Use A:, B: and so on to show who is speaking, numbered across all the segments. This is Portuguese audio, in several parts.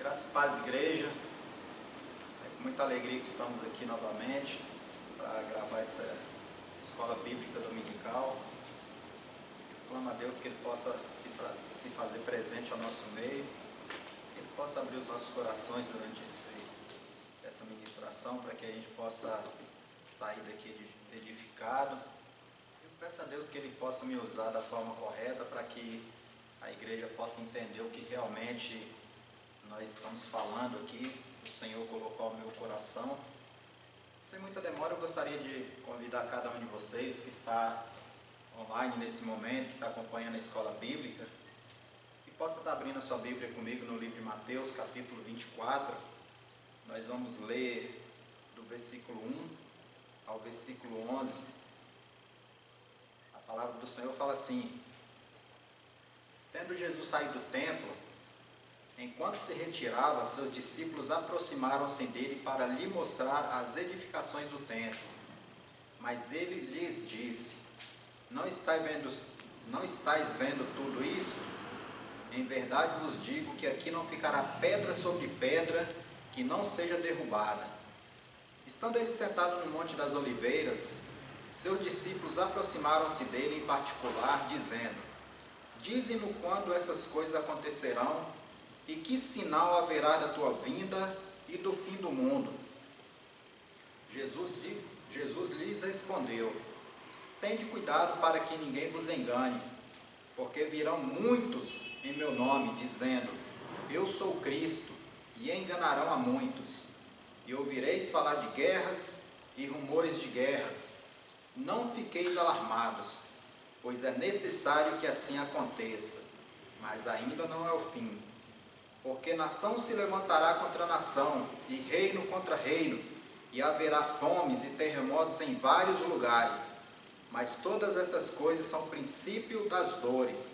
A: Graça e paz, igreja. É com muita alegria que estamos aqui novamente para gravar essa escola bíblica dominical. Clamo a Deus que Ele possa se fazer presente ao nosso meio, que Ele possa abrir os nossos corações durante essa ministração, para que a gente possa sair daqui edificado. Eu peço a Deus que Ele possa me usar da forma correta, para que a igreja possa entender o que realmente nós estamos falando aqui, o Senhor colocou ao meu coração. Sem muita demora, eu gostaria de convidar cada um de vocês que está online nesse momento, que está acompanhando a escola bíblica, que possa estar abrindo a sua Bíblia comigo no livro de Mateus, capítulo 24. Nós vamos ler do versículo 1 ao versículo 11. A palavra do Senhor fala assim: Tendo Jesus saído do templo, enquanto se retirava, seus discípulos aproximaram-se dele para lhe mostrar as edificações do templo. Mas ele lhes disse: Não estáis vendo tudo isso? Em verdade vos digo que aqui não ficará pedra sobre pedra que não seja derrubada. Estando ele sentado no Monte das Oliveiras, seus discípulos aproximaram-se dele em particular, dizendo: Dize-nos quando essas coisas acontecerão, e que sinal haverá da tua vinda e do fim do mundo? Jesus lhes respondeu: Tende cuidado para que ninguém vos engane, porque virão muitos em meu nome, dizendo: Eu sou Cristo, e enganarão a muitos. E ouvireis falar de guerras e rumores de guerras. Não fiqueis alarmados, pois é necessário que assim aconteça, mas ainda não é o fim. Porque nação se levantará contra nação, e reino contra reino, e haverá fomes e terremotos em vários lugares. Mas todas essas coisas são princípio das dores.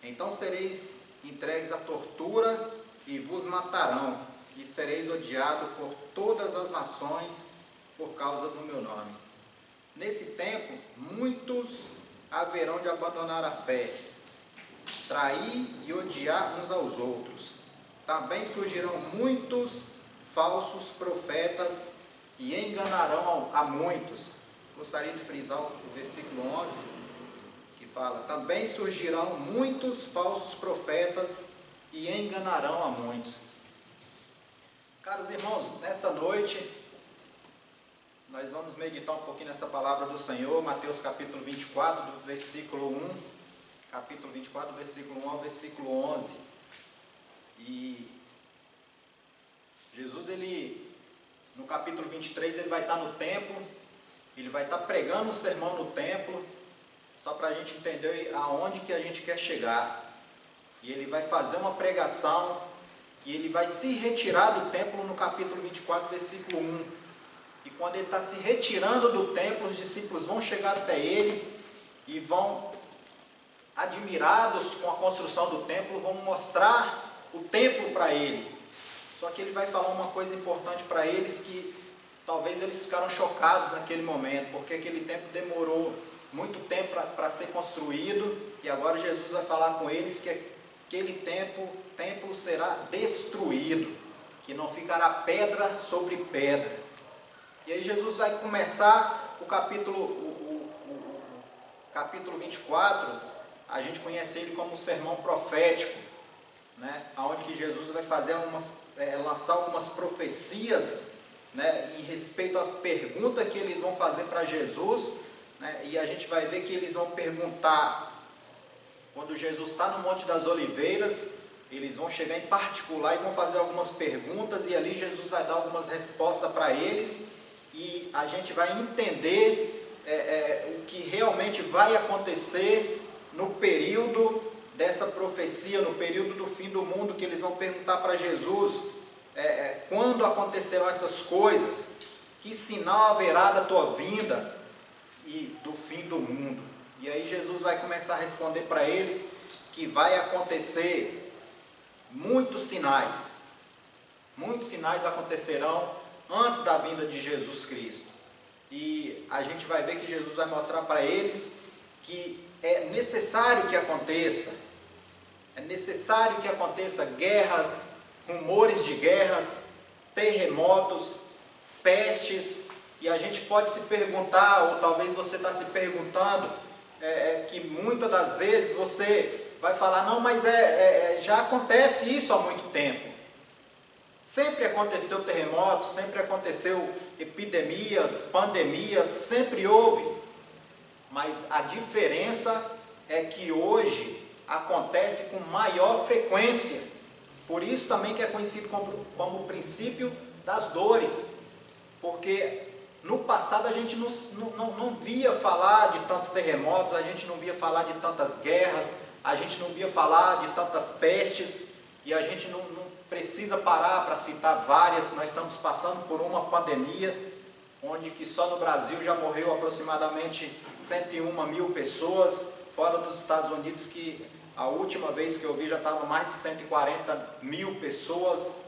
A: Então sereis entregues à tortura, e vos matarão, e sereis odiados por todas as nações, por causa do meu nome. Nesse tempo, muitos haverão de abandonar a fé, trair e odiar uns aos outros. Também surgirão muitos falsos profetas e enganarão a muitos. Gostaria de frisar o versículo 11, que fala: Também surgirão muitos falsos profetas e enganarão a muitos. Caros irmãos, nessa noite, nós vamos meditar um pouquinho nessa palavra do Senhor, Mateus capítulo 24, do versículo 1, capítulo 24, do versículo 1 ao versículo 11. E Jesus, no capítulo 23, ele vai estar no templo, ele vai estar pregando um sermão no templo, só para a gente entender aonde que a gente quer chegar. E ele vai fazer uma pregação, e ele vai se retirar do templo no capítulo 24, versículo 1. E quando ele está se retirando do templo, os discípulos vão chegar até ele, e vão, admirados com a construção do templo, vão mostrar o templo para ele. Só que ele vai falar uma coisa importante para eles, que talvez eles ficaram chocados naquele momento, porque aquele templo demorou muito tempo para ser construído, e agora Jesus vai falar com eles que aquele templo será destruído, que não ficará pedra sobre pedra. E aí Jesus vai começar o capítulo 24, a gente conhece ele como um sermão profético, né, onde que Jesus vai fazer lançar algumas profecias, né, em respeito à pergunta que eles vão fazer para Jesus, né, e a gente vai ver que eles vão perguntar, quando Jesus está no Monte das Oliveiras, eles vão chegar em particular e vão fazer algumas perguntas, e ali Jesus vai dar algumas respostas para eles, e a gente vai entender o que realmente vai acontecer no período dessa profecia, no período do fim do mundo, que eles vão perguntar para Jesus: quando acontecerão essas coisas? Que sinal haverá da tua vinda e do fim do mundo? E aí Jesus vai começar a responder para eles que vai acontecer muitos sinais. Muitos sinais acontecerão antes da vinda de Jesus Cristo. E a gente vai ver que Jesus vai mostrar para eles que é necessário que aconteça guerras, rumores de guerras, terremotos, pestes, e a gente pode se perguntar, ou talvez você está se perguntando, que muitas das vezes você vai falar, não, mas já acontece isso há muito tempo. Sempre aconteceu terremotos, sempre aconteceu epidemias, pandemias, sempre houve. Mas a diferença é que hoje acontece com maior frequência. Por isso também que é conhecido como o princípio das dores. Porque no passado a gente não via falar de tantos terremotos, a gente não via falar de tantas guerras, a gente não via falar de tantas pestes, e a gente não precisa parar para citar várias. Nós estamos passando por uma pandemia, onde que só no Brasil já morreu aproximadamente 101 mil pessoas, fora nos Estados Unidos, que a última vez que eu vi já estava mais de 140 mil pessoas.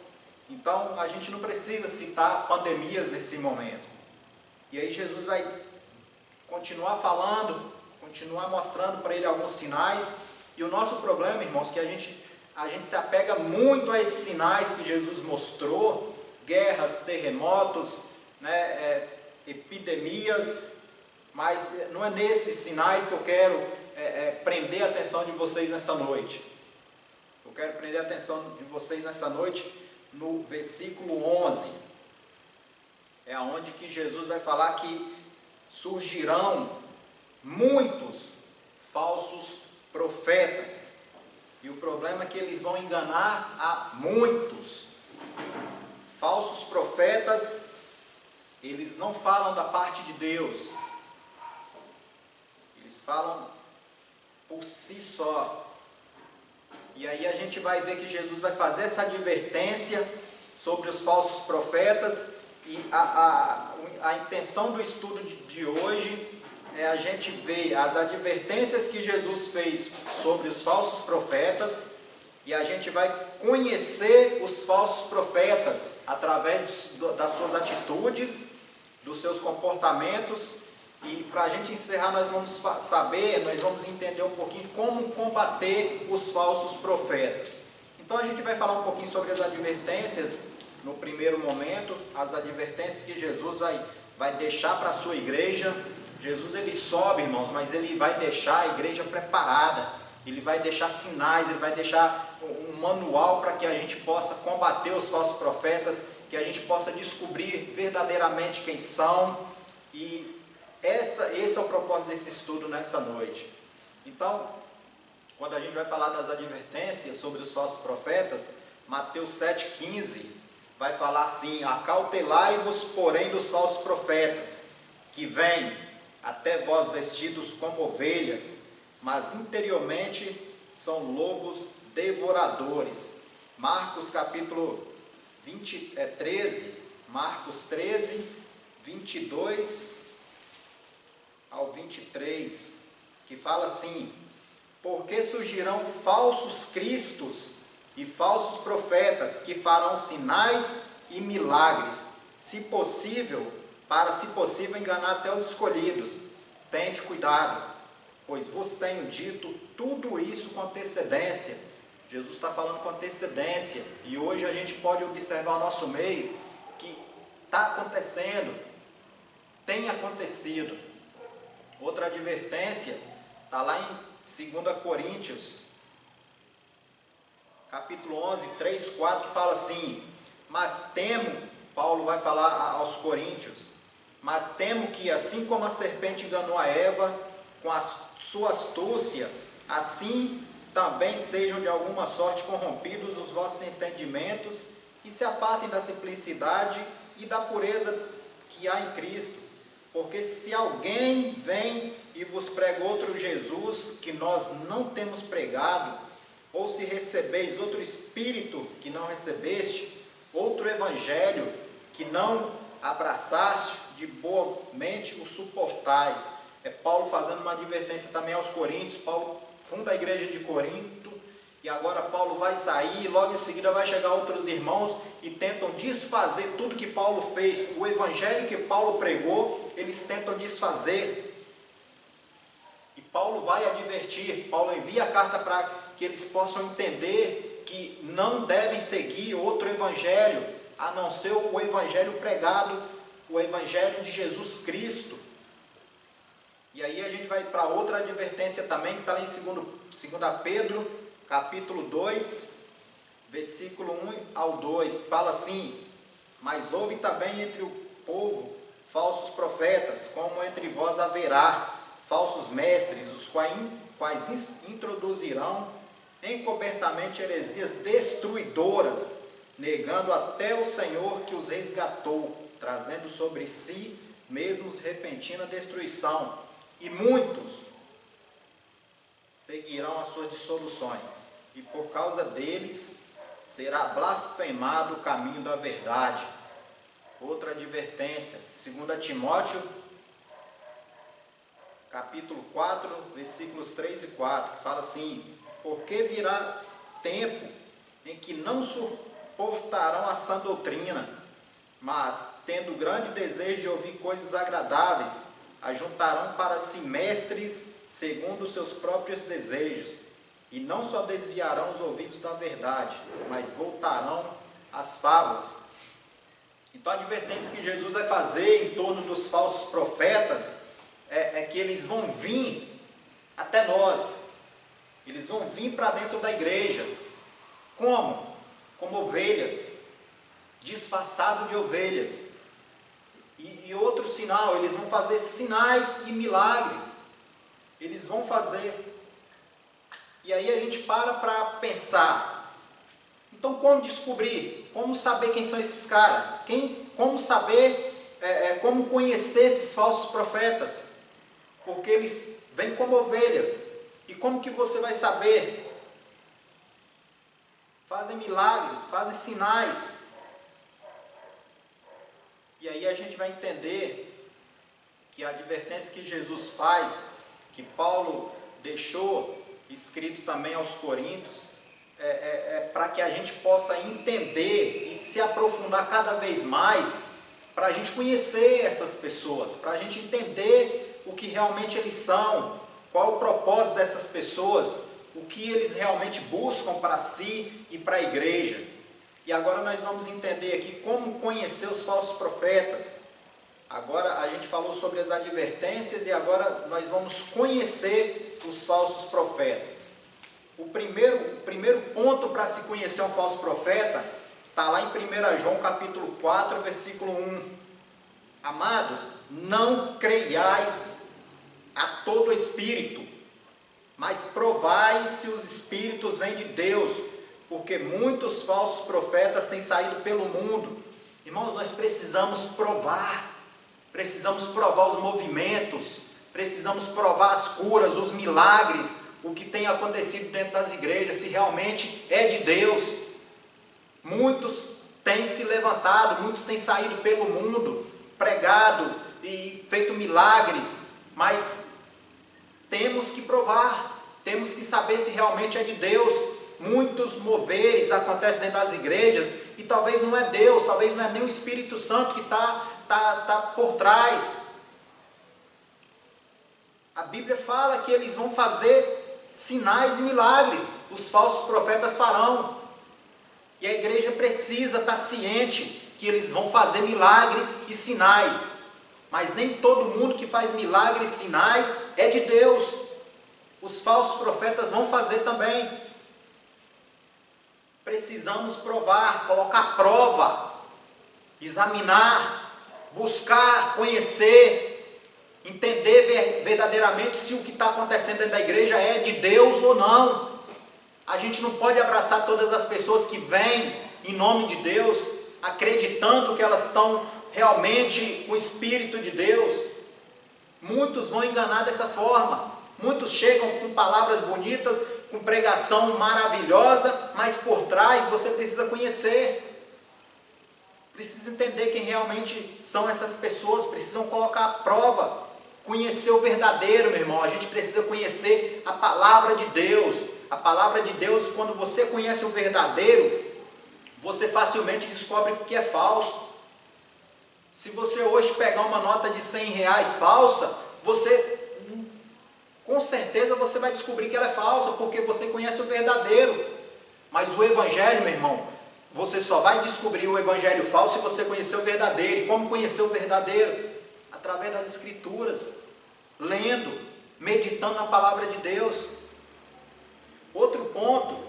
A: Então a gente não precisa citar pandemias nesse momento. E aí Jesus vai continuar falando, continuar mostrando para ele alguns sinais. E o nosso problema, irmãos, que a gente se apega muito a esses sinais que Jesus mostrou, guerras, terremotos, epidemias, mas não é nesses sinais que eu quero prender a atenção de vocês nessa noite. Eu quero prender a atenção de vocês nessa noite no versículo 11, é onde que Jesus vai falar que surgirão muitos falsos profetas, e o problema é que eles vão enganar a muitos. Falsos profetas, eles não falam da parte de Deus, eles falam por si só. E aí a gente vai ver que Jesus vai fazer essa advertência sobre os falsos profetas, e a intenção do estudo de hoje é a gente ver as advertências que Jesus fez sobre os falsos profetas, e a gente vai conhecer os falsos profetas através das suas atitudes, dos seus comportamentos. E para a gente encerrar, nós vamos nós vamos entender um pouquinho como combater os falsos profetas. Então a gente vai falar um pouquinho sobre as advertências no primeiro momento, as advertências que Jesus vai deixar para a sua igreja. Jesus, ele sobe, irmãos, mas ele vai deixar a igreja preparada, ele vai deixar sinais, ele vai deixar um manual para que a gente possa combater os falsos profetas, que a gente possa descobrir verdadeiramente quem são. E esse é o propósito desse estudo nessa noite. Então, quando a gente vai falar das advertências sobre os falsos profetas, Mateus 7,15 vai falar assim: acautelai-vos, porém, dos falsos profetas, que vêm até vós vestidos como ovelhas, mas interiormente são lobos devoradores. Marcos capítulo 13, Marcos 13, 22 ao 23, que fala assim: porque surgirão falsos cristos e falsos profetas, que farão sinais e milagres, se possível enganar até os escolhidos. Tende cuidado, pois vos tenho dito tudo isso com antecedência. Jesus está falando com antecedência, e hoje a gente pode observar ao nosso meio que está acontecendo, tem acontecido. Outra advertência está lá em 2 Coríntios, capítulo 11, 3, 4, que fala assim: mas temo, Paulo vai falar aos coríntios, mas temo que, assim como a serpente enganou a Eva com a sua astúcia, assim também sejam de alguma sorte corrompidos os vossos entendimentos, e se apartem da simplicidade e da pureza que há em Cristo. Porque se alguém vem e vos prega outro Jesus que nós não temos pregado, ou se recebeis outro Espírito que não recebeste, outro Evangelho que não abraçaste, de boa mente o suportais. É Paulo fazendo uma advertência também aos coríntios. Paulo funda a igreja de Corinto, e agora Paulo vai sair, e logo em seguida vai chegar outros irmãos e tentam desfazer tudo que Paulo fez. O evangelho que Paulo pregou, eles tentam desfazer. E Paulo vai advertir, Paulo envia a carta para que eles possam entender que não devem seguir outro evangelho, a não ser o evangelho pregado, o evangelho de Jesus Cristo. E aí a gente vai para outra advertência também, que está lá em 2 Pedro, capítulo 2, versículo 1 ao 2, fala assim: mas houve também entre o povo falsos profetas, como entre vós haverá falsos mestres, os quais introduzirão encobertamente heresias destruidoras, negando até o Senhor que os resgatou, trazendo sobre si mesmos repentina destruição. E muitos seguirão as suas dissoluções, e por causa deles será blasfemado o caminho da verdade. Outra advertência, 2 Timóteo, capítulo 4, versículos 3 e 4, que fala assim: porque virá tempo em que não suportarão a sã doutrina, mas, tendo grande desejo de ouvir coisas agradáveis, ajuntarão para si mestres segundo os seus próprios desejos, e não só desviarão os ouvidos da verdade, mas voltarão às fábulas. Então a advertência que Jesus vai fazer em torno dos falsos profetas é que eles vão vir até nós, eles vão vir para dentro da igreja. Como? Como ovelhas, disfarçado de ovelhas. E outro sinal, eles vão fazer sinais e milagres, eles vão fazer. E aí a gente para pensar, então como descobrir, como saber quem são esses caras, como saber, como conhecer esses falsos profetas, porque eles vêm como ovelhas. E como que você vai saber? Fazem milagres, fazem sinais. E aí a gente vai entender que a advertência que Jesus faz, que Paulo deixou escrito também aos Coríntios, para que a gente possa entender e se aprofundar cada vez mais, para a gente conhecer essas pessoas, para a gente entender o que realmente eles são, qual o propósito dessas pessoas, o que eles realmente buscam para si e para a igreja. E agora nós vamos entender aqui como conhecer os falsos profetas. Agora a gente falou sobre as advertências e agora nós vamos conhecer os falsos profetas. O primeiro ponto para se conhecer um falso profeta está lá em 1 João capítulo 4, versículo 1. Amados, não creiais a todo espírito, mas provai se os espíritos vêm de Deus, porque muitos falsos profetas têm saído pelo mundo. Irmãos, nós precisamos provar os movimentos, precisamos provar as curas, os milagres, o que tem acontecido dentro das igrejas, se realmente é de Deus. Muitos têm se levantado, muitos têm saído pelo mundo, pregado e feito milagres, mas temos que provar, temos que saber se realmente é de Deus. Muitos moveres acontecem dentro das igrejas e talvez não é Deus, talvez não é nem o Espírito Santo que está por trás. A Bíblia fala que eles vão fazer sinais e milagres, os falsos profetas farão. E a igreja precisa estar ciente que eles vão fazer milagres e sinais. Mas nem todo mundo que faz milagres e sinais é de Deus. Os falsos profetas vão fazer também. Precisamos provar, colocar prova, examinar, buscar, conhecer, entender verdadeiramente se o que está acontecendo dentro da igreja é de Deus ou não. A gente não pode abraçar todas as pessoas que vêm em nome de Deus, acreditando que elas estão realmente com o Espírito de Deus. Muitos vão enganar dessa forma. Muitos chegam com palavras bonitas, com pregação maravilhosa, mas por trás você precisa conhecer. Precisa entender quem realmente são essas pessoas, precisam colocar à prova, conhecer o verdadeiro, meu irmão. A gente precisa conhecer a palavra de Deus. A palavra de Deus, quando você conhece o verdadeiro, você facilmente descobre o que é falso. Se você hoje pegar uma nota de R$100 falsa, com certeza você vai descobrir que ela é falsa, porque você conhece o verdadeiro. Mas o evangelho, meu irmão, você só vai descobrir o evangelho falso se você conhecer o verdadeiro. E como conhecer o verdadeiro? Através das escrituras, lendo, meditando na palavra de Deus. Outro ponto,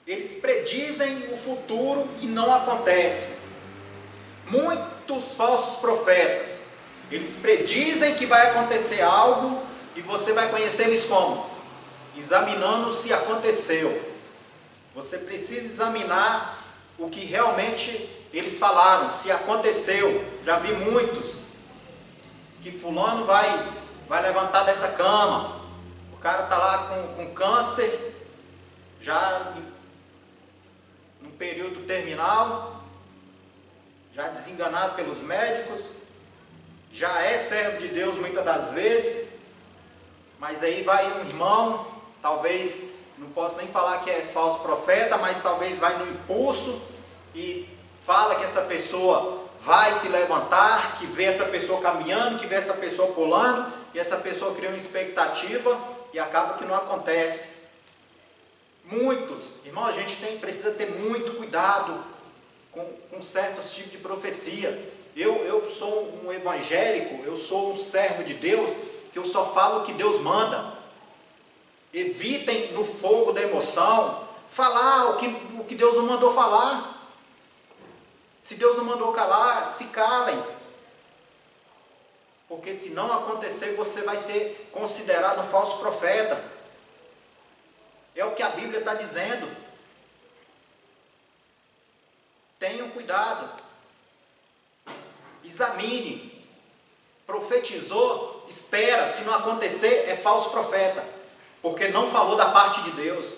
A: eles predizem o futuro e não acontece. Muitos falsos profetas, eles predizem que vai acontecer algo e você vai conhecer eles como? Examinando se aconteceu. Você precisa examinar o que realmente eles falaram, se aconteceu. Já vi muitos que fulano vai levantar dessa cama, o cara está lá com câncer, já no período terminal, já desenganado pelos médicos, já é servo de Deus muitas das vezes, mas aí vai um irmão, talvez, não posso nem falar que é falso profeta, mas talvez vai no impulso e fala que essa pessoa vai se levantar, que vê essa pessoa caminhando, que vê essa pessoa pulando, e essa pessoa cria uma expectativa e acaba que não acontece. Muitos, irmão, a gente precisa ter muito cuidado com certos tipos de profecia. Eu sou um evangélico, eu sou um servo de Deus, que eu só falo o que Deus manda. Evitem no fogo da emoção falar o que Deus não mandou falar. Se Deus não mandou calar, se calem. Porque se não acontecer, você vai ser considerado um falso profeta. É o que a Bíblia está dizendo. Tenham cuidado. Examine. Profetizou, espera. Se não acontecer, é falso profeta. Porque não falou da parte de Deus.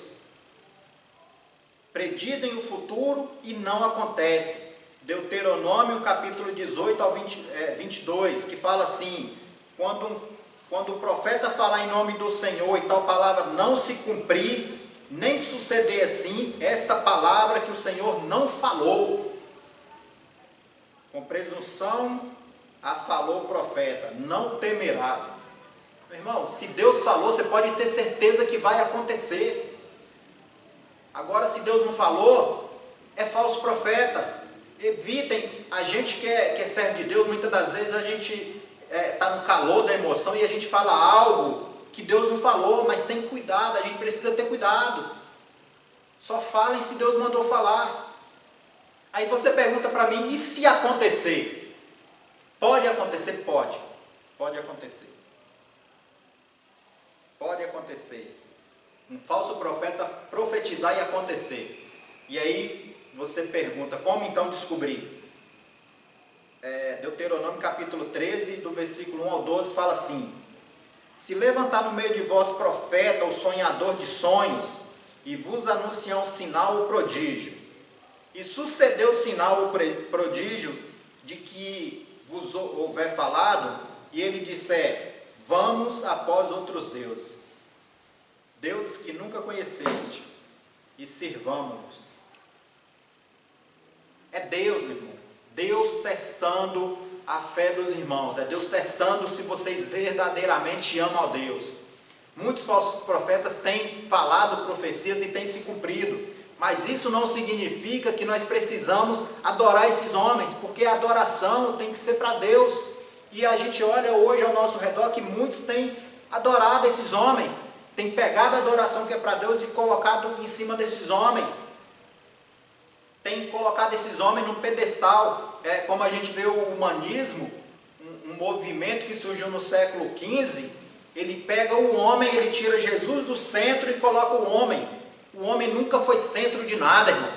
A: Predizem o futuro e não acontece. Deuteronômio capítulo 18 ao 22, que fala assim: quando o profeta falar em nome do Senhor e tal palavra não se cumprir, nem suceder assim, esta palavra que o Senhor não falou, com presunção a falou o profeta, não temerás. Meu irmão, se Deus falou, você pode ter certeza que vai acontecer. Agora, se Deus não falou, é falso profeta. Evitem, a gente que é servo de Deus, muitas das vezes a gente está no calor da emoção e a gente fala algo que Deus não falou, mas tem cuidado, a gente precisa ter cuidado. Só falem se Deus mandou falar. Aí você pergunta para mim, e se acontecer? Pode acontecer? Pode. Pode acontecer. Pode acontecer. Um falso profeta profetizar e acontecer. E aí você pergunta, como então descobrir? Deuteronômio capítulo 13, do versículo 1 ao 12, fala assim: se levantar no meio de vós profeta ou sonhador de sonhos, e vos anunciar um sinal ou prodígio, e sucedeu o sinal ou prodígio de que vos houver falado, e ele disser, vamos após outros deuses, deuses que nunca conheceste, e sirvamo-los. É Deus, meu irmão. Deus testando a fé dos irmãos. É Deus testando se vocês verdadeiramente amam a Deus. Muitos falsos profetas têm falado profecias e têm se cumprido. Mas isso não significa que nós precisamos adorar esses homens. Porque a adoração tem que ser para Deus. E a gente olha hoje ao nosso redor que muitos têm adorado esses homens. Têm pegado a adoração que é para Deus e colocado em cima desses homens. Tem colocado esses homens num pedestal, como a gente vê o humanismo, um movimento que surgiu no século XV, ele pega o homem, ele tira Jesus do centro e coloca o homem. O homem nunca foi centro de nada, irmão.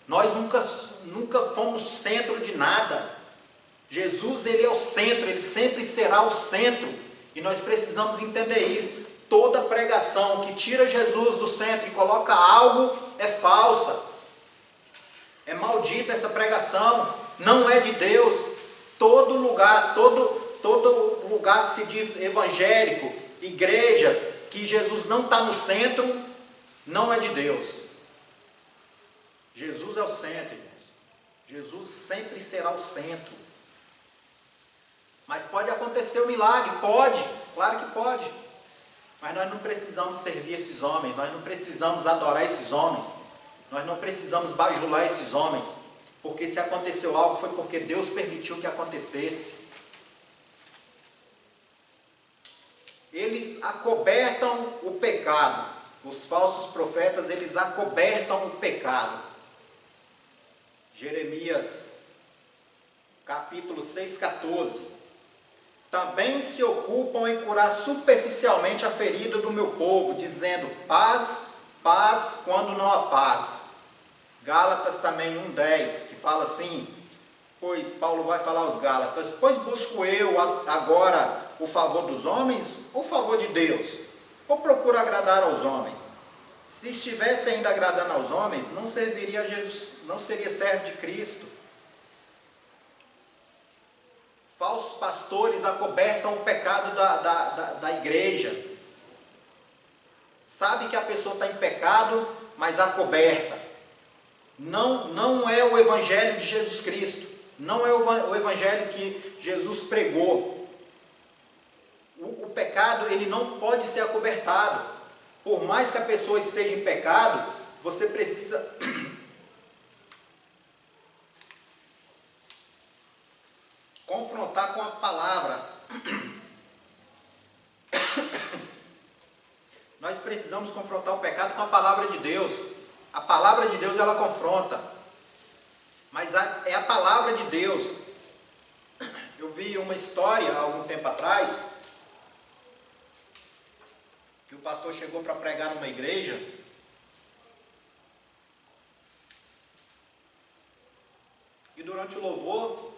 A: Nós nunca fomos centro de nada. Jesus, ele é o centro, ele sempre será o centro. E nós precisamos entender isso. Toda pregação que tira Jesus do centro e coloca algo é falsa. É maldita essa pregação, não é de Deus. Todo lugar que se diz evangélico, igrejas, que Jesus não está no centro, não é de Deus. Jesus é o centro, irmãos. Jesus sempre será o centro. Mas pode acontecer o milagre? Pode, claro que pode. Mas nós não precisamos servir esses homens, nós não precisamos adorar esses homens, nós não precisamos bajular esses homens, porque se aconteceu algo foi porque Deus permitiu que acontecesse. Eles acobertam o pecado, os falsos profetas, eles acobertam o pecado. Jeremias, capítulo 6,14. Também se ocupam em curar superficialmente a ferida do meu povo, dizendo paz, paz, quando não há paz. Gálatas também 1,10, que fala assim, pois Paulo vai falar aos Gálatas, pois busco eu agora o favor dos homens ou o favor de Deus? Ou procuro agradar aos homens? Se estivesse ainda agradando aos homens, não serviria a Jesus, não seria servo de Cristo. Falsos pastores acobertam o pecado da igreja. Sabe que a pessoa está em pecado, mas acoberta. Não é o evangelho de Jesus Cristo. Não é o evangelho que Jesus pregou. O pecado, ele não pode ser acobertado. Por mais que a pessoa esteja em pecado, você precisa confrontar com a palavra. Nós precisamos confrontar o pecado com a palavra de Deus. A palavra de Deus, ela confronta. Mas é a palavra de Deus. Eu vi uma história há algum tempo atrás, que o pastor chegou para pregar numa igreja, e durante o louvor,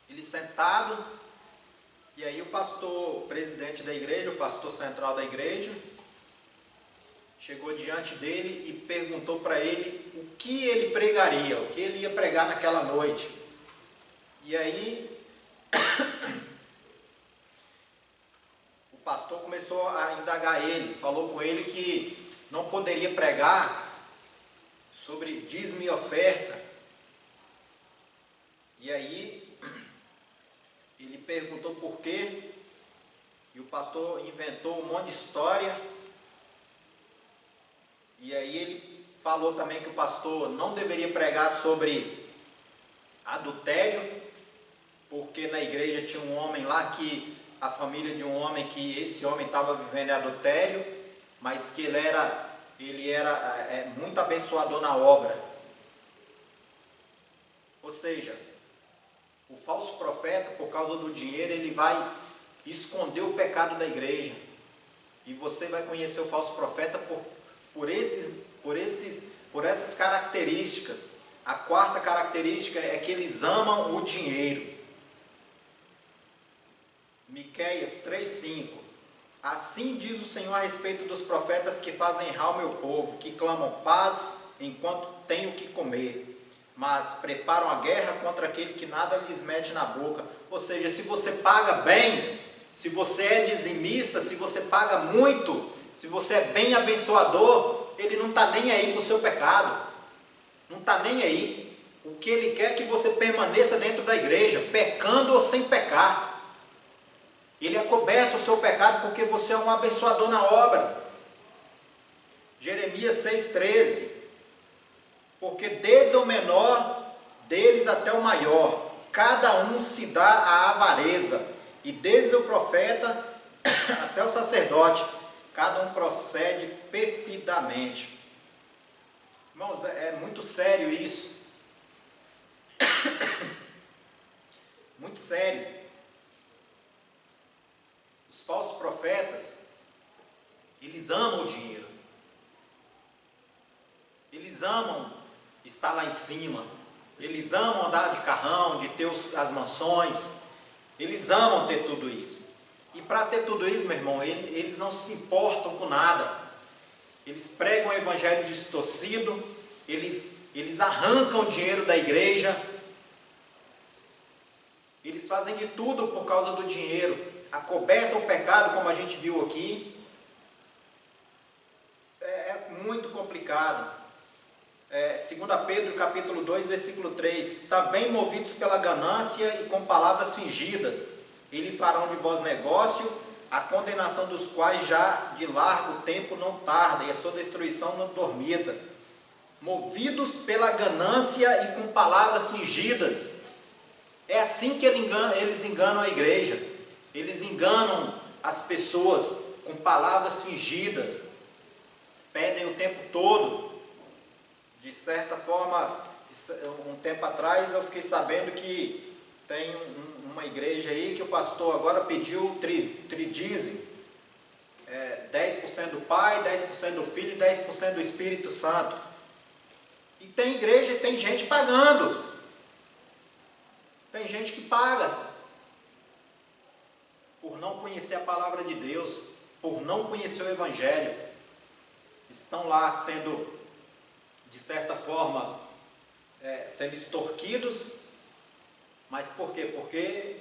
A: ele sentado, e aí o pastor presidente da igreja, o pastor central da igreja, chegou diante dele e perguntou para ele o que ele pregaria, o que ele ia pregar naquela noite. E aí o pastor começou a indagar ele, falou com ele que não poderia pregar sobre dízimo e oferta. E aí ele perguntou por quê, e o pastor inventou um monte de história. E aí ele falou também que o pastor não deveria pregar sobre adultério, porque na igreja tinha um homem lá que, a família de um homem, que esse homem estava vivendo adultério, mas que ele era muito abençoador na obra. Ou seja, o falso profeta, por causa do dinheiro, ele vai esconder o pecado da igreja. E você vai conhecer o falso profeta por essas características. A quarta característica é que eles amam o dinheiro. Miqueias 3,5. Assim diz o Senhor a respeito dos profetas que fazem errar o meu povo, que clamam paz enquanto têm o que comer, mas preparam a guerra contra aquele que nada lhes mete na boca. Ou seja, se você paga bem, se você é dizimista, se você paga muito, se você é bem abençoador, ele não está nem aí para o seu pecado. Não está nem aí. O que ele quer é que você permaneça dentro da igreja, pecando ou sem pecar. Ele acoberta o seu pecado porque você é um abençoador na obra. Jeremias 6,13. Porque desde o menor deles até o maior, cada um se dá à avareza, e desde o profeta até o sacerdote, cada um procede perfidamente. Irmãos, é muito sério isso. Muito sério. Os falsos profetas, eles amam o dinheiro. Eles amam estar lá em cima. Eles amam andar de carrão, de ter as mansões. Eles amam ter tudo isso. E para ter tudo isso, meu irmão, eles não se importam com nada. Eles pregam o evangelho distorcido. Eles arrancam o dinheiro da igreja. Eles fazem de tudo por causa do dinheiro. Acobertam o pecado, como a gente viu aqui. É muito complicado. 2 Pedro capítulo 2, versículo 3. Também movidos pela ganância e com palavras fingidas, eles farão de vós negócio, a condenação dos quais já de largo tempo não tarda, e a sua destruição não dormita, movidos pela ganância e com palavras fingidas. É assim que eles enganam a igreja, eles enganam as pessoas com palavras fingidas, pedem o tempo todo. De certa forma, um tempo atrás eu fiquei sabendo que tem uma igreja aí que o pastor agora pediu tridízimo, 10% do Pai, 10% do Filho e 10% do Espírito Santo. E tem igreja e tem gente pagando. Tem gente que paga por não conhecer a palavra de Deus, por não conhecer o Evangelho. Estão lá sendo, de certa forma, sendo extorquidos. Mas por quê? Porque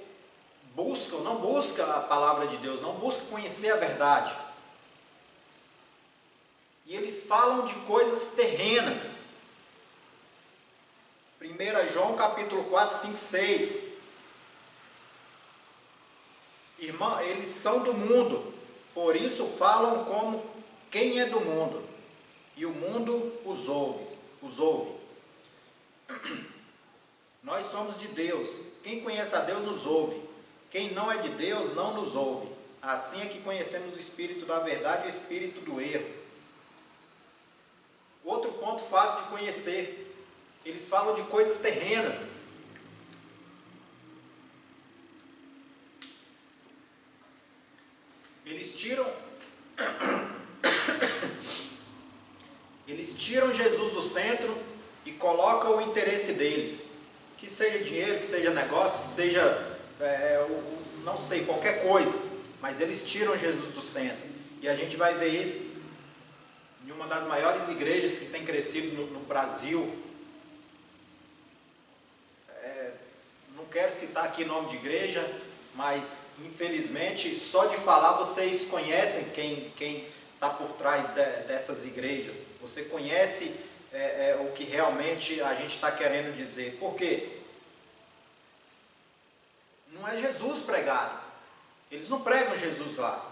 A: não buscam a palavra de Deus, não buscam conhecer a verdade. E eles falam de coisas terrenas. 1 João capítulo 4, 5, 6. Irmão, eles são do mundo, por isso falam como quem é do mundo, e o mundo os ouve. Nós somos de Deus, quem conhece a Deus nos ouve, quem não é de Deus não nos ouve. Assim é que conhecemos o espírito da verdade e o espírito do erro. Outro ponto fácil de conhecer, eles falam de coisas terrenas. Eles tiram Jesus do centro e colocam o interesse deles, que seja dinheiro, que seja negócio, que seja, não sei, qualquer coisa, mas eles tiram Jesus do centro. E a gente vai ver isso em uma das maiores igrejas que tem crescido no Brasil. Não quero citar aqui nome de igreja, mas infelizmente só de falar vocês conhecem quem está por trás dessas igrejas. Você conhece o que realmente a gente está querendo dizer. Por quê? Não é Jesus pregado. Eles não pregam Jesus lá.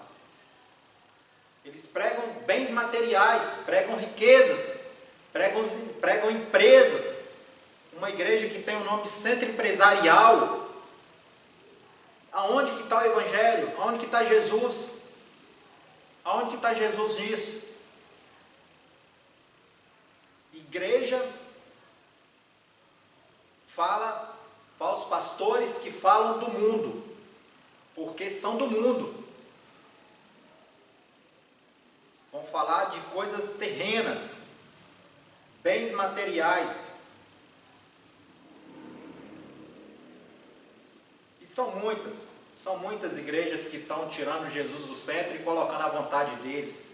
A: Eles pregam bens materiais, pregam riquezas, pregam empresas. Uma igreja que tem o nome de Centro Empresarial. Aonde que está o Evangelho? Aonde que está Jesus? Aonde que está Jesus nisso? Igreja fala, falsos pastores que falam do mundo, porque são do mundo. Vão falar de coisas terrenas, bens materiais. E são muitas igrejas que estão tirando Jesus do centro e colocando a vontade deles.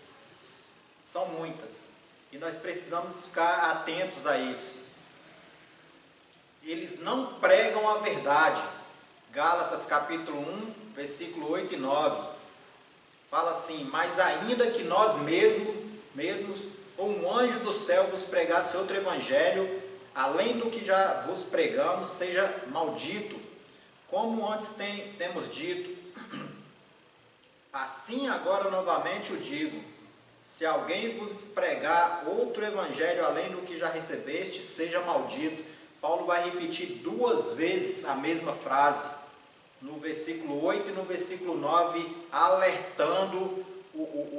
A: São muitas. E nós precisamos ficar atentos a isso. Eles não pregam a verdade. Gálatas capítulo 1, versículo 8 e 9. Fala assim: mas ainda que nós mesmos ou um anjo do céu vos pregasse outro evangelho, além do que já vos pregamos, seja maldito. Como antes temos dito, assim agora novamente o digo: se alguém vos pregar outro evangelho além do que já recebeste, seja maldito. Paulo vai repetir 2 vezes a mesma frase, no versículo 8 e no versículo 9, alertando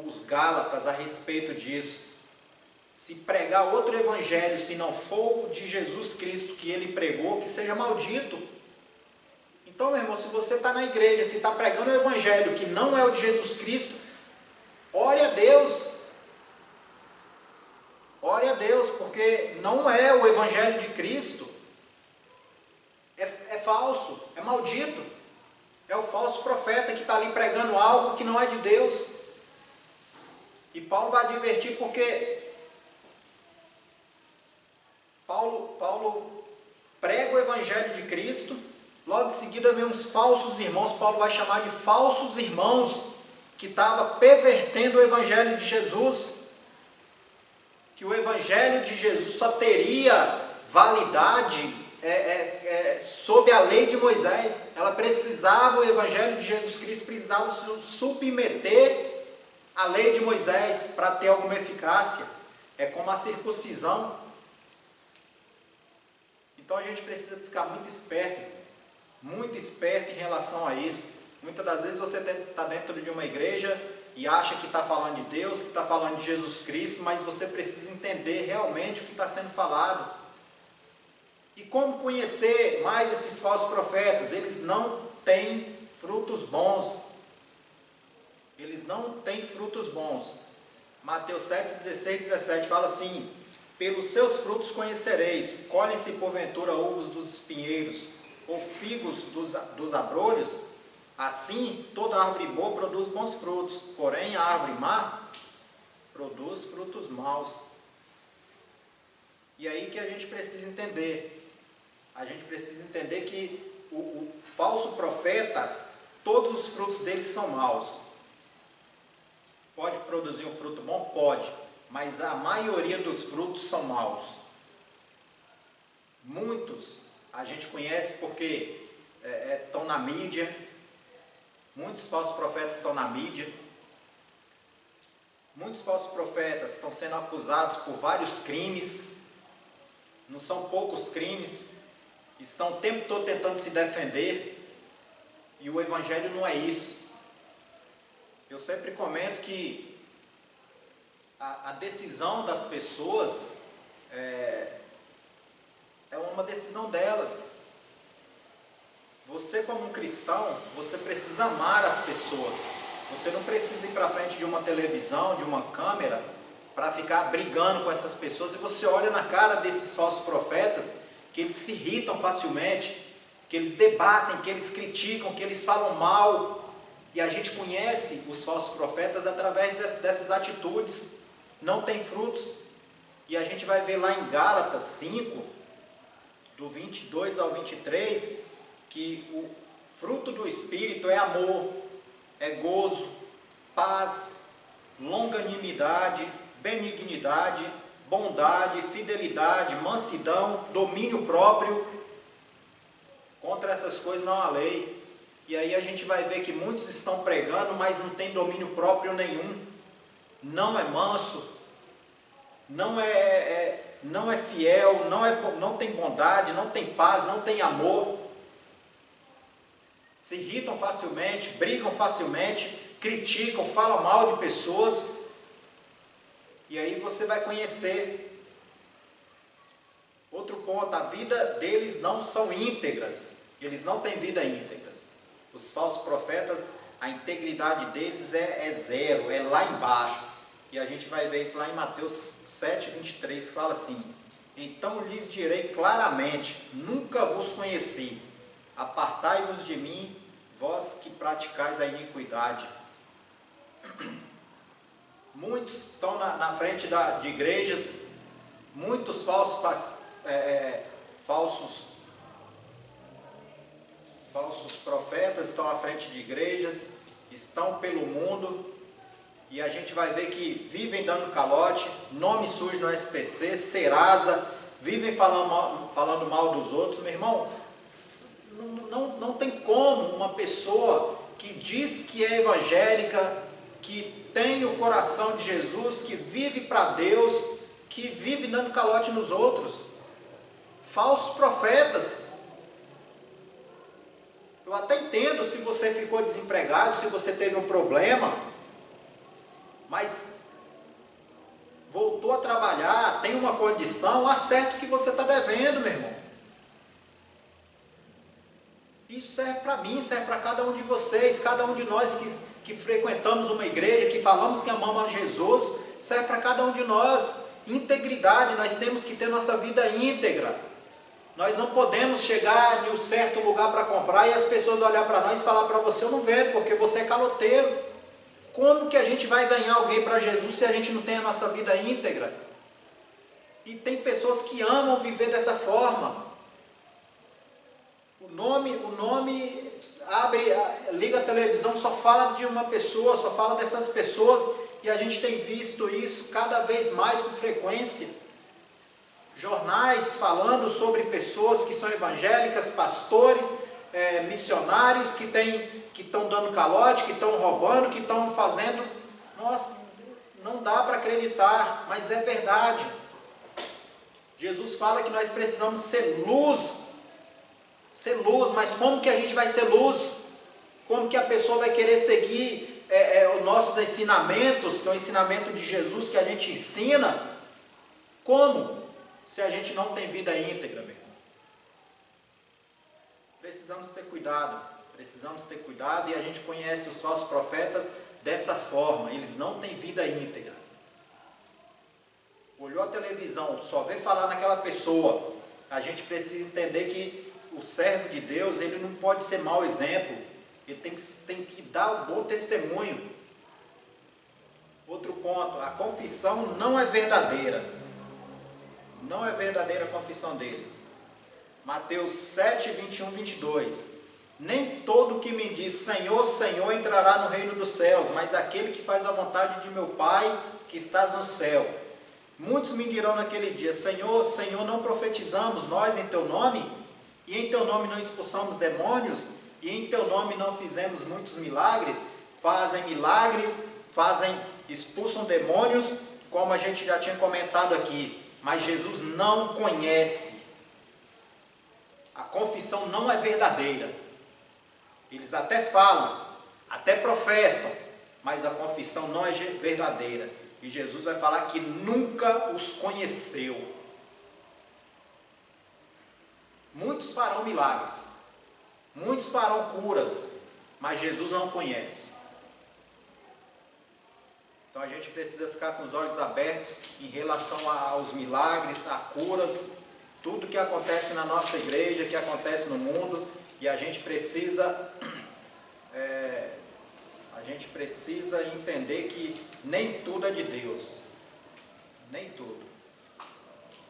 A: os Gálatas a respeito disso. Se pregar outro evangelho, se não for o de Jesus Cristo que ele pregou, que seja maldito. Então, meu irmão, se você está na igreja, se está pregando o evangelho que não é o de Jesus Cristo, ore a Deus. Ore a Deus, porque não é o evangelho de Cristo. É falso, é maldito. É o falso profeta que está ali pregando algo que não é de Deus. E Paulo vai advertir porque Paulo prega o evangelho de Cristo. Logo em seguida vem uns falsos irmãos. Paulo vai chamar de falsos irmãos, que estavam pervertendo o evangelho de Jesus. Que o evangelho de Jesus só teria validade sob a lei de Moisés. Ela precisava, o Evangelho de Jesus Cristo precisava se submeter à lei de Moisés para ter alguma eficácia. É como a circuncisão. Então a gente precisa ficar muito esperto em relação a isso. Muitas das vezes você está dentro de uma igreja e acha que está falando de Deus, que está falando de Jesus Cristo, mas você precisa entender realmente o que está sendo falado. E como conhecer mais esses falsos profetas? Eles não têm frutos bons. Eles não têm frutos bons. Mateus 7, 16, 17 fala assim: pelos seus frutos conhecereis, colhem-se porventura uvas dos espinheiros, ou figos dos abrolhos? Assim, toda árvore boa produz bons frutos, porém a árvore má produz frutos maus. E aí que a gente precisa entender. A gente precisa entender que o falso profeta, todos os frutos dele são maus. Pode produzir um fruto bom? Pode, mas a maioria dos frutos são maus. Muitos a gente conhece porque estão na mídia. Muitos falsos profetas estão na mídia. Muitos falsos profetas estão sendo acusados por vários crimes. Não são poucos crimes. Estão o tempo todo tentando se defender. E o Evangelho não é isso. Eu sempre comento que a decisão das pessoas é uma decisão delas. Você, como um cristão, você precisa amar as pessoas. Você não precisa ir para frente de uma televisão, de uma câmera, para ficar brigando com essas pessoas. E você olha na cara desses falsos profetas, que eles se irritam facilmente, que eles debatem, que eles criticam, que eles falam mal. E a gente conhece os falsos profetas através dessas atitudes. Não tem frutos. E a gente vai ver lá em Gálatas 5, do 22 ao 23, que o fruto do Espírito é amor, é gozo, paz, longanimidade, benignidade, bondade, fidelidade, mansidão, domínio próprio. Contra essas coisas não há lei. E aí a gente vai ver que muitos estão pregando, mas não tem domínio próprio nenhum. Não é manso, não é fiel, não tem bondade, não tem paz, não tem amor. Se irritam facilmente, brigam facilmente, criticam, falam mal de pessoas. E aí você vai conhecer. Outro ponto, a vida deles não são íntegras. Eles não têm vida íntegras. Os falsos profetas, a integridade deles é zero, é lá embaixo. E a gente vai ver isso lá em Mateus 7, 23, que fala assim: então lhes direi claramente, nunca vos conheci, apartai-vos de mim, vós que praticais a iniquidade. Muitos estão na frente de igrejas, muitos falsos profetas estão à frente de igrejas, estão pelo mundo, e a gente vai ver que vivem dando calote, nome sujo no SPC, Serasa, vivem falando mal dos outros. Meu irmão, não tem como uma pessoa que diz que é evangélica, que tem o coração de Jesus, que vive para Deus, que vive dando calote nos outros. Falsos profetas. Eu até entendo se você ficou desempregado, se você teve um problema, mas voltou a trabalhar, tem uma condição, acerta o que você está devendo, meu irmão. Isso serve para mim, serve para cada um de vocês, cada um de nós que frequentamos uma igreja, que falamos que amamos a Jesus, serve para cada um de nós. Integridade, nós temos que ter nossa vida íntegra. Nós não podemos chegar em um certo lugar para comprar e as pessoas olhar para nós e falar para você: eu não vendo, porque você é caloteiro. Como que a gente vai ganhar alguém para Jesus se a gente não tem a nossa vida íntegra? E tem pessoas que amam viver dessa forma. O nome liga a televisão, só fala de uma pessoa, só fala dessas pessoas, e a gente tem visto isso cada vez mais com frequência. jornais falando sobre pessoas que são evangélicas, pastores, missionários que estão dando calote, que estão roubando, que estão fazendo. Nossa, não dá para acreditar, mas é verdade. Jesus fala que nós precisamos ser luz, mas como que a gente vai ser luz? Como que a pessoa vai querer seguir os nossos ensinamentos, que é o ensinamento de Jesus que a gente ensina? Como? Se a gente não tem vida íntegra, meu irmão. Precisamos ter cuidado, e a gente conhece os falsos profetas dessa forma, eles não têm vida íntegra. Olhou a televisão, só vê falar naquela pessoa. A gente precisa entender que o servo de Deus, ele não pode ser mau exemplo, ele tem que dar um bom testemunho. Outro ponto, a confissão não é verdadeira. Não é verdadeira a confissão deles. Mateus 7, 21, 22. Nem todo que me diz Senhor, Senhor entrará no reino dos céus, mas aquele que faz a vontade de meu Pai que estás no céu. Muitos me dirão naquele dia, Senhor, Senhor, não profetizamos nós em teu nome? E em teu nome não expulsamos demônios? E em teu nome não fizemos muitos milagres? Milagres, expulsam demônios, como a gente já tinha comentado aqui. Mas Jesus não conhece. A confissão não é verdadeira. Eles até falam, até professam, mas a confissão não é verdadeira. E Jesus vai falar que nunca os conheceu. Muitos farão milagres, muitos farão curas, mas Jesus não conhece. Então a gente precisa ficar com os olhos abertos em relação aos milagres, a curas, tudo que acontece na nossa igreja, que acontece no mundo, e a gente precisa entender que nem tudo é de Deus, nem tudo.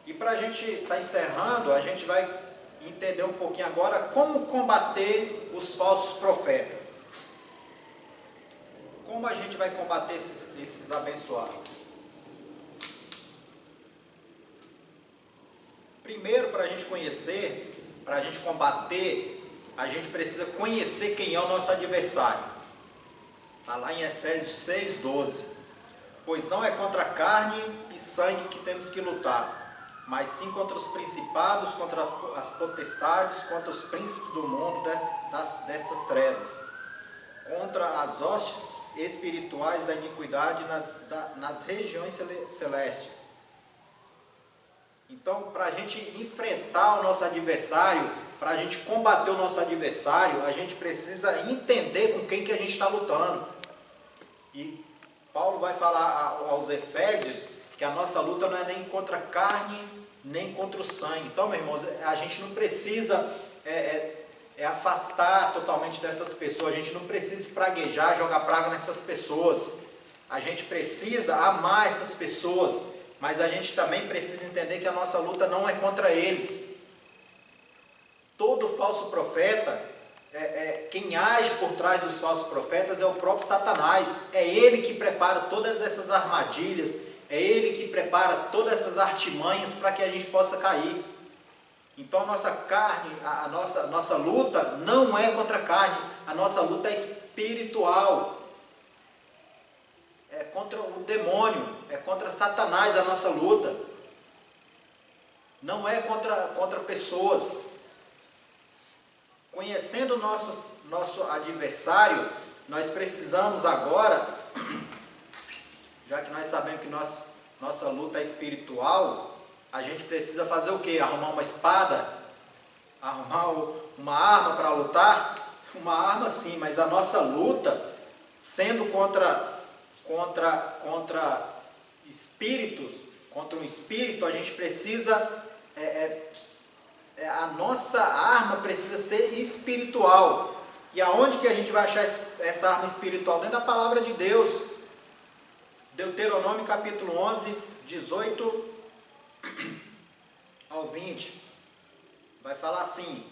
A: E para a gente estar encerrando, a gente vai entender um pouquinho agora como combater os falsos profetas. Como a gente vai combater esses abençoados? Primeiro, para a gente conhecer, para a gente combater, a gente precisa conhecer quem é o nosso adversário. Está lá em Efésios 6, 12. Pois não é contra a carne e sangue que temos que lutar, mas sim contra os principados, contra as potestades, contra os príncipes do mundo dessas trevas, contra as hostes espirituais da iniquidade nas regiões celestes. Então, para a gente enfrentar o nosso adversário, para a gente combater o nosso adversário, a gente precisa entender com quem que a gente está lutando. E Paulo vai falar aos Efésios que a nossa luta não é nem contra a carne, nem contra o sangue. Então, meus irmãos, a gente não precisa afastar totalmente dessas pessoas, a gente não precisa espraguejar, jogar praga nessas pessoas. A gente precisa amar essas pessoas, mas a gente também precisa entender que a nossa luta não é contra eles. Todo falso profeta, quem age por trás dos falsos profetas é o próprio Satanás. É ele que prepara todas essas armadilhas, é ele que prepara todas essas artimanhas para que a gente possa cair. Então a nossa carne, a nossa luta não é contra a carne, a nossa luta é espiritual. É contra o demônio, é contra Satanás a nossa luta. Não é contra pessoas. Conhecendo o nosso adversário, nós precisamos agora, já que nós sabemos que nossa luta é espiritual, a gente precisa fazer o quê? Arrumar uma espada? Arrumar uma arma para lutar? Uma arma sim, mas a nossa luta, sendo contra espíritos, contra um espírito, a gente precisa... a nossa arma precisa ser espiritual. E aonde que a gente vai achar essa arma espiritual? Dentro da palavra de Deus. Deuteronômio capítulo 11, 18 ao 20. Vai falar assim: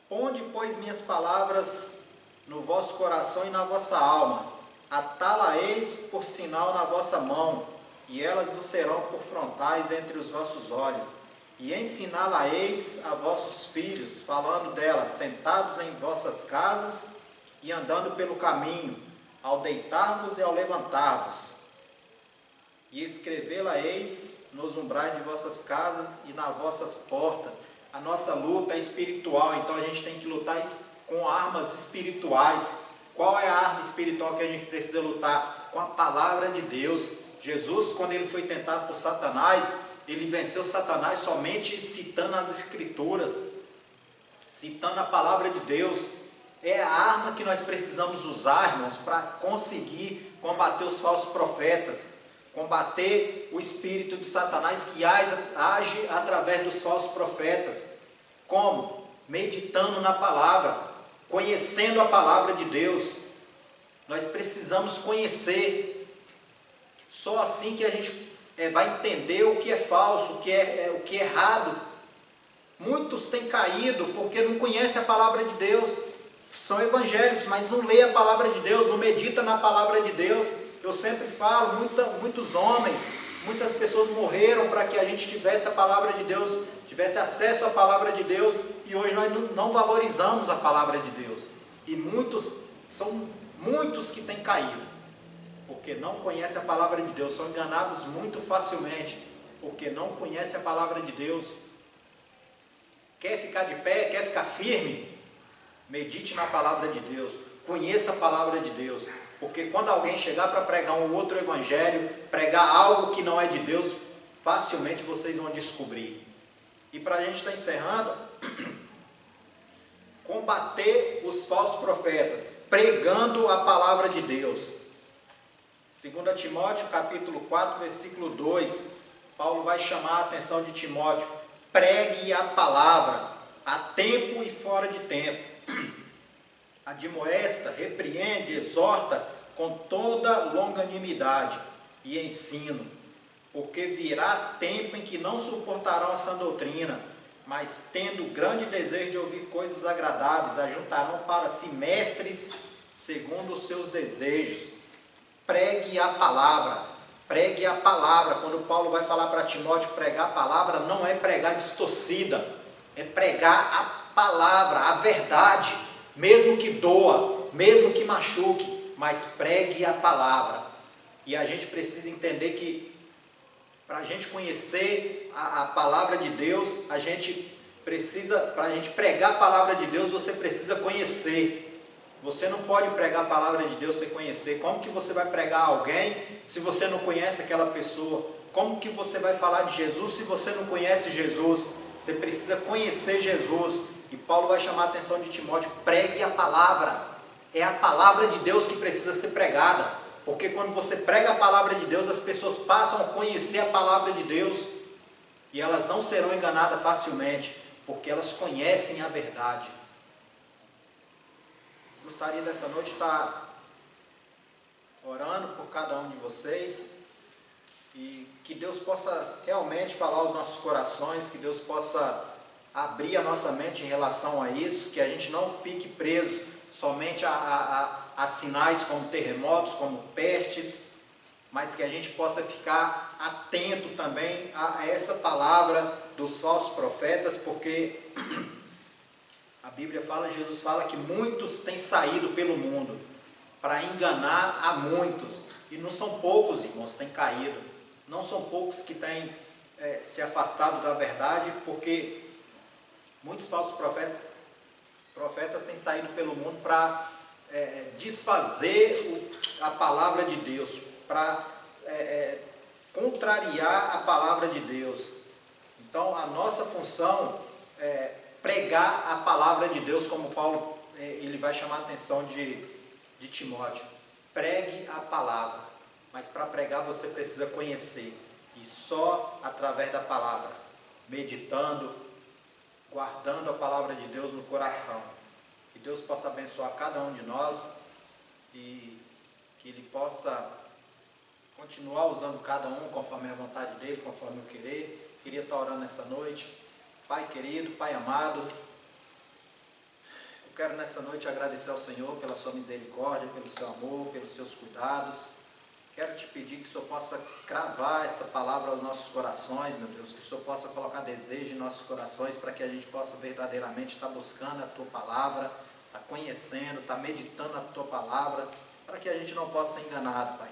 A: ponde, pois, minhas palavras no vosso coração e na vossa alma, atá-la-eis por sinal na vossa mão, e elas vos serão por frontais entre os vossos olhos. e ensiná-la-eis a vossos filhos, falando dela, sentados em vossas casas e andando pelo caminho, ao deitar-vos e ao levantar-vos. E escrevê-la-eis nos umbrais de vossas casas e nas vossas portas. A nossa luta é espiritual, então a gente tem que lutar com armas espirituais. Qual é a arma espiritual que a gente precisa lutar? Com a palavra de Deus. Jesus, quando ele foi tentado por Satanás, ele venceu Satanás somente citando as Escrituras, citando a palavra de Deus. É a arma que nós precisamos usar, irmãos, para conseguir combater os falsos profetas, combater o espírito de Satanás que age através dos falsos profetas. Como? Meditando na palavra, conhecendo a palavra de Deus. Nós precisamos conhecer. Só assim que a gente vai entender o que é falso, o que é errado. Muitos têm caído porque não conhecem a palavra de Deus. São evangélicos, mas não lê a palavra de Deus, não medita na palavra de Deus. Eu sempre falo, muitos homens, muitas pessoas morreram para que a gente tivesse a palavra de Deus, tivesse acesso à palavra de Deus, e hoje nós não valorizamos a palavra de Deus. E são muitos que têm caído, porque não conhecem a palavra de Deus, são enganados muito facilmente, porque não conhecem a palavra de Deus. Quer ficar de pé, quer ficar firme? Medite na palavra de Deus, conheça a palavra de Deus, porque quando alguém chegar para pregar um outro evangelho, pregar algo que não é de Deus, facilmente vocês vão descobrir. E para a gente estar encerrando, combater os falsos profetas, pregando a palavra de Deus. 2 Timóteo capítulo 4, versículo 2, Paulo vai chamar a atenção de Timóteo: pregue a palavra, a tempo e fora de tempo. Admoesta, repreende, exorta com toda longanimidade e ensino, porque virá tempo em que não suportarão a sã doutrina, mas tendo grande desejo de ouvir coisas agradáveis, ajuntarão para si mestres segundo os seus desejos. Pregue a palavra, pregue a palavra. Quando Paulo vai falar para Timóteo pregar a palavra, não é pregar distorcida, é pregar a palavra, a verdade, mesmo que doa, mesmo que machuque, mas pregue a palavra. E a gente precisa entender que para a gente conhecer a palavra de Deus, para a gente pregar a palavra de Deus, você precisa conhecer. Você não pode pregar a palavra de Deus sem conhecer. Como que você vai pregar a alguém se você não conhece aquela pessoa? Como que você vai falar de Jesus se você não conhece Jesus? Você precisa conhecer Jesus. E Paulo vai chamar a atenção de Timóteo: pregue a palavra. É a palavra de Deus que precisa ser pregada. Porque quando você prega a palavra de Deus, as pessoas passam a conhecer a palavra de Deus. E elas não serão enganadas facilmente, porque elas conhecem a verdade. Gostaria dessa noite estar orando por cada um de vocês. E que Deus possa realmente falar aos nossos corações, que Deus possa abrir a nossa mente em relação a isso, que a gente não fique preso somente a sinais como terremotos, como pestes, mas que a gente possa ficar atento também a essa palavra dos falsos profetas, porque a Bíblia fala, Jesus fala que muitos têm saído pelo mundo para enganar a muitos, e não são poucos, irmãos, que têm caído, não são poucos que têm se afastado da verdade, porque muitos falsos profetas têm saído pelo mundo para desfazer a palavra de Deus, para contrariar a palavra de Deus. Então, a nossa função é pregar a palavra de Deus, como Paulo ele vai chamar a atenção de Timóteo. Pregue a palavra, mas para pregar você precisa conhecer, e só através da palavra, meditando, guardando a palavra de Deus no coração. Que Deus possa abençoar cada um de nós e que Ele possa continuar usando cada um conforme a vontade dEle, conforme o querer. Queria estar orando nessa noite. Pai querido, Pai amado, eu quero nessa noite agradecer ao Senhor pela sua misericórdia, pelo seu amor, pelos seus cuidados. Quero te pedir que o Senhor possa cravar essa palavra aos nossos corações, meu Deus, que o Senhor possa colocar desejo em nossos corações para que a gente possa verdadeiramente estar buscando a Tua palavra, estar conhecendo, estar meditando a Tua palavra, para que a gente não possa ser enganado, Pai.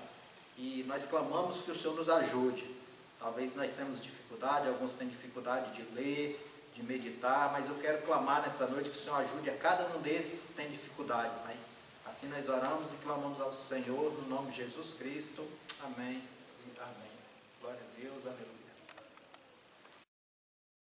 A: E nós clamamos que o Senhor nos ajude. Talvez nós temos dificuldade, alguns têm dificuldade de ler, de meditar, mas eu quero clamar nessa noite que o Senhor ajude a cada um desses que tem dificuldade, Pai. Assim nós oramos e clamamos ao Senhor, no nome de Jesus Cristo. Amém. Amém.